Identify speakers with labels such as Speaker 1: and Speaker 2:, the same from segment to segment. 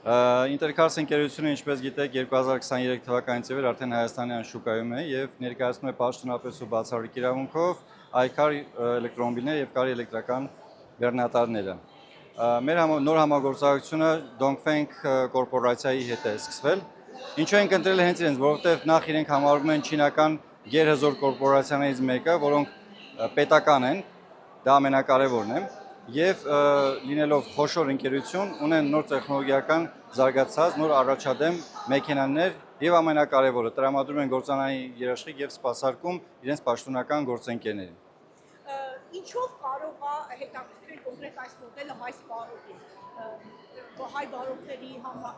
Speaker 1: Ինտերքարս ընկերությունը, ինչպես գիտեք, 2023 թվականից ի վեր արդեն Հայաստանյան շուկայում է եւ ներկայացնում է պաշտոնապես ու բացառիկ իրավունքով iCar էլեկտրոմոբիլներ եւ Car էլեկտրական բեռնատարները։ Մեր նոր համագործակցությունը Dongfeng կորպորացիայի հետ է սկսվել։ Ինչու ենք ընտրել հենց իրենց, որովհետեւ նախ իրենք համարվում են չինական գերհզոր կորպորացիաներից մեկը, որոնք պետական են, դա ամենակարևորն է։ Եվ լինելով խոշոր ընկերություն ունեն նոր տեխնոլոգիական զարգացած, նոր առաջադեմ մեքենաներ եւ ամենակարևորը տրամադրում են գործանային երաշխիք եւ սպասարկում իրենց պաշտոնական գործընկերներին։
Speaker 2: Ինչով կարող է հետաքրքրել կոնկրետ այս մոդելը հայ սպառողին, հայ բարոյների համար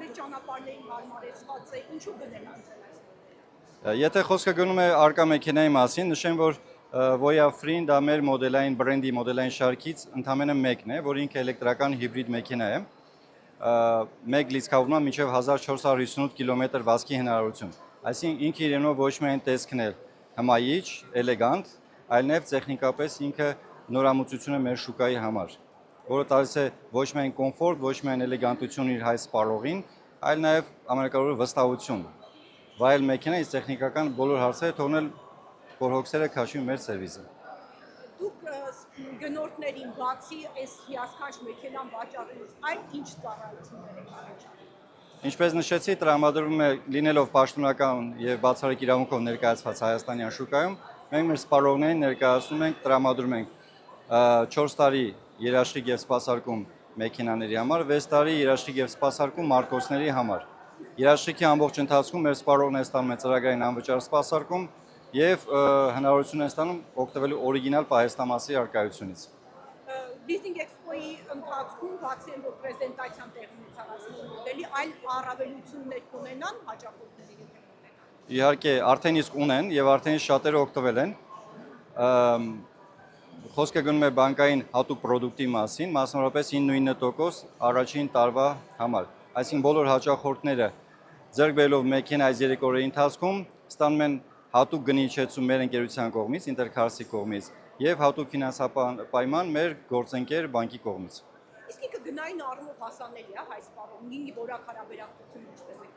Speaker 2: մեր ճանապարհներին հարմարեցված է, ինչու գնել անցել։
Speaker 1: Եթե խոսքը գնում է արկա մեքենայի մասին, նշեմ, որ Voya Free-ն դա մեր մոդելային բրենդի մոդելային շարքից ընդամենը մեկն է, որ ինքը էլեկտրական հիբրիդ մեքենա է։ Մեկ լիցքավորումա մինչև 1458 կիլոմետր վազքի հնարավորություն։ Այսինքն ինքը իրենով ոչ միայն տեսքն է հմայիչ, էլեգանտ, այլև տեխնիկապես ինքը նորամուծություն է մեր շուկայի համար, որը տալիս է ոչ միայն կոմֆորտ, ոչ միայն էլեգանտություն իր հայ սպառողին, այլ նաև ամենակարևորը վստահություն։ Վայել մեքենայից տեխնիկական բոլոր հարցերը թողնել որ հոգսերը քաշի մեր սերվիսը։
Speaker 2: Դուք գնորդներին բացի այս հիասքանչ մեքենան վաճառելուց այլ ինչ ծառայություններ եք առաջարկում։
Speaker 1: Ինչպես նշեցի, տրամադրվում է լինելով պաշտոնական եւ բացառիկ իրավունքով ներկայացված Հայաստանյան շուկայում, մենք մեր սպառողներին ներկայացնում ենք, տրամադրում ենք 4 տարի երաշխիք եւ սպասարկում մեքենաների համար, 6 տարի երաշխիք եւ սպասարկում մարտկոցների համար։ Երաշխիքի ամբողջ ընթացքում մեր սպառողները ստանում են ծրագրային անվճար սպասարկում եւ հնարավորություն են ստանում օգտվելու օրիգինալ պահեստամասի արկայությունից։
Speaker 2: Business Expo-ի ընթացքում բացի այն որ պրեզենտացիան տեղի ունեցավ այս մոդելի, այլ առավելություններ կունենան հաճախորդների հետ։
Speaker 1: Իհարկե, արդեն իսկ ունեն եւ արդեն իսկ շատերը օգտվել են։ Խոսքը գնում է բանկային հատուկ պրոդուկտի մասին, մասնավորապես 99% առաջին տարվա համար։ Այսինքն բոլոր հաճախորդները ձեռք բերելով մեքենա այս 3 օրերի ընթացքում ստանում են հատուկ գնի իջեցում մեր ընկերության կողմից, Ինտերքարսի կողմից եւ հատուկ ֆինանսապայման մեր գործընկեր բանկի կողմից։
Speaker 2: Իսկ ինքը գնային առումով հասանելի է հայ սպառողին, որակարաբերակցություն ինչպես է։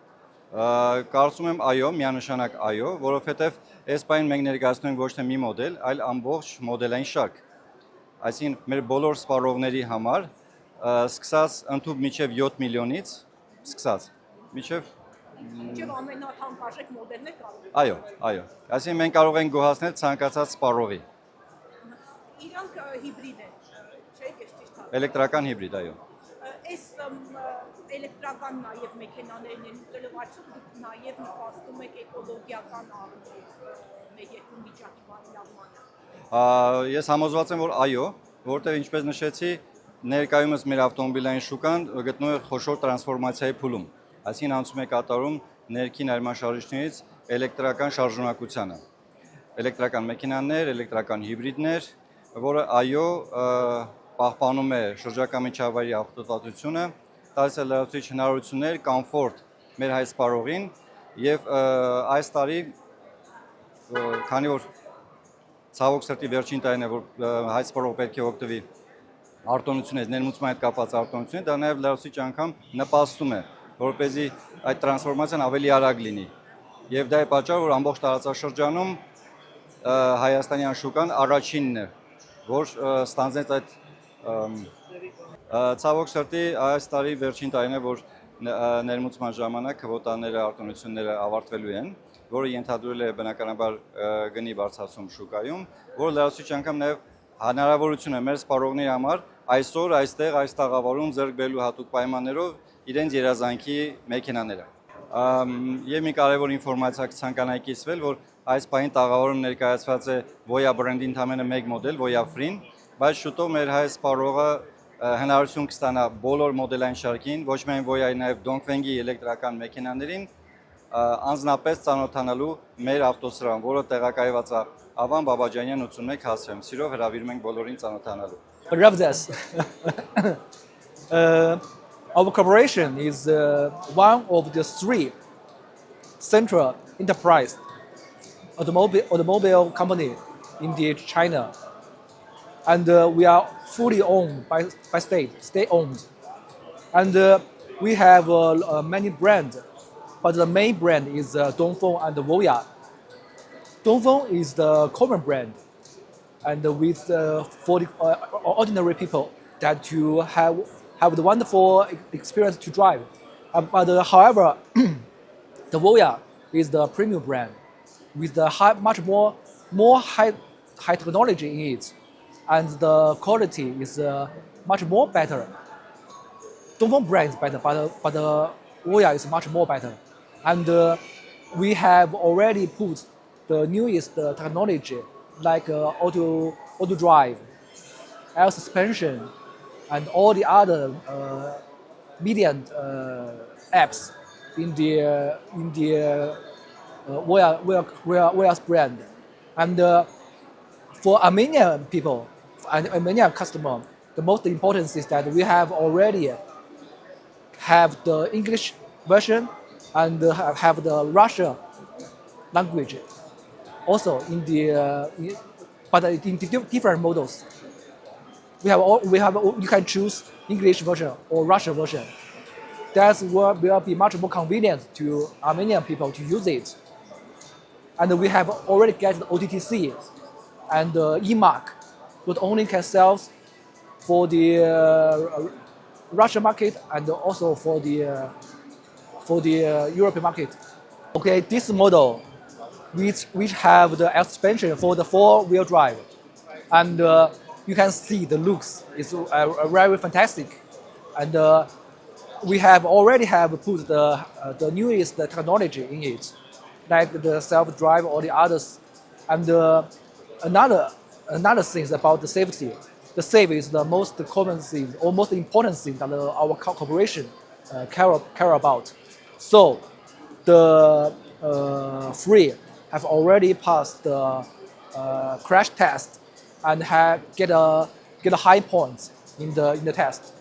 Speaker 1: Կարծում եմ այո, միանշանակ այո, որովհետեւ այս բանին մենք ներկայացնում ենք ոչ թե մի մոդել, այլ ամբողջ մոդելային շարք։ Այսինքն մեր բոլոր սպառողների համար սկսած ընդհանուր միջև 7 միլիոնից սկսած միջև
Speaker 2: ամենաթանկարժեք մոդելներ կարող են։
Speaker 1: Այո։ Այսինքն մենք կարող ենք գոհացնել ցանկացած սպառողի։
Speaker 2: Իրանք հիբրիդ են, չէ՞, ես ճիշտ եմ։
Speaker 1: Էլեկտրական հիբրիդ, այո։
Speaker 2: Այս էլեկտրական նաև մեքենաներն են ուտելով արդյոք դուք նաև նպաստում եք էկոլոգիական առումով մեր երկրի վիճակի բարելավմանը։
Speaker 1: Ես համոզված եմ, որ այո, որտեղ ինչպես նշեցի, ներկայումս մեր ավտոմոբիլային շուկան գտնվում է խոշոր տրանսֆորմացիայի փուլում։ Այսինքն անցում է կատարում ներքին այրմաշարժիչներից էլեկտրական շարժունակությանը։ Էլեկտրական մեքենաներ, էլեկտրական հիբրիդներ, որը այո պահպանում է շրջակա միջավայրի աղտոտվածությունը, տալիս է լրացուցիչ հնարավորություններ, կոմֆորտ մեր հայ սպառողին եւ այս տարի քանի որ ցավոք սրտի վերջին տարին է որ հայ սպառողը պետք է օգտվի արտոնությունից, ներմուծման հետ կապված արտոնությունից, դա նաեւ լրացուցիչ անգամ նպաստում է որպեսզի այդ տրանսֆորմացիան ավելի արագ լինի։ Եվ դա է պատճառը, որ ամբողջ տարածաշրջանում Հայաստանյան շուկան առաջինն է, որ ստանձնեց այդ ցավոք սրտի այս տարի վերջին տարին է, որ ներմուծման ժամանակ քվոտաները, արտոնությունները ավարտվելու են, որը ենթադրել է բնականաբար գնի բարձրացում շուկայում, որը լրացուցիչ անգամ նաև հնարավորություն է մեր սպառողների համար այսօր այստեղ այս տաղավարում ձեռք բերելու հատուկ պայմաններով իրենց երազանքի մեքենաները։ Եվ մի կարևոր ինֆորմացիա կցանկանայի կիսվել, որ այս պահին տաղավարում ներկայացված է Voya բրենդի ընդամենը մեկ մոդել, Voya Free-ն, բայց շուտով մեր հայ սպառողը հնարավորություն կստանա բոլոր մոդելային շարքին, ոչ միայն Voya-ի, նաև Dongfeng-ի էլեկտրական մեքենաներին անձնապես ծանոթանալու մեր ավտոսրահում, որը տեղակայված է Ավան Բաբաջանյան 81 հասցեում։ Սիրով հրավիրում ենք բոլորին ծանոթանալու։
Speaker 3: Love this. Our corporation is one of the 3 central enterprise automobile company in China, and we are fully owned by state owned, and we have many brands, but the main brand is Dongfeng and Voya. Dongfeng is the common brand, and with for the ordinary people that you have the wonderful experience to drive. However, the Voya is the premium brand with the much more high technology in it, and the quality is much more better. Dongfeng brand is better, but Voya is much more better, and we have already put the newest technology like auto drive, air suspension, and all the other medium apps in the Voya's brand. And for Armenian people and Armenian customer, the most important is that we have already have the English version and have the Russian language also in the but in different models. You can choose English version or Russian version. That will be much more convenient to Armenian people to use it. And we have already get the OTTC and eMark, not only can sell for the Russian market and also for the European market. Okay, this model, which have the air suspension for the 4-wheel drive, and you can see the looks is very fantastic, and we have already put the newest technology in it, like the self-drive or the others, and another thing is about the safety. The safety is the most common thing or most important thing that our corporation care about. So the Free have already passed the crash test and get a high points in the test.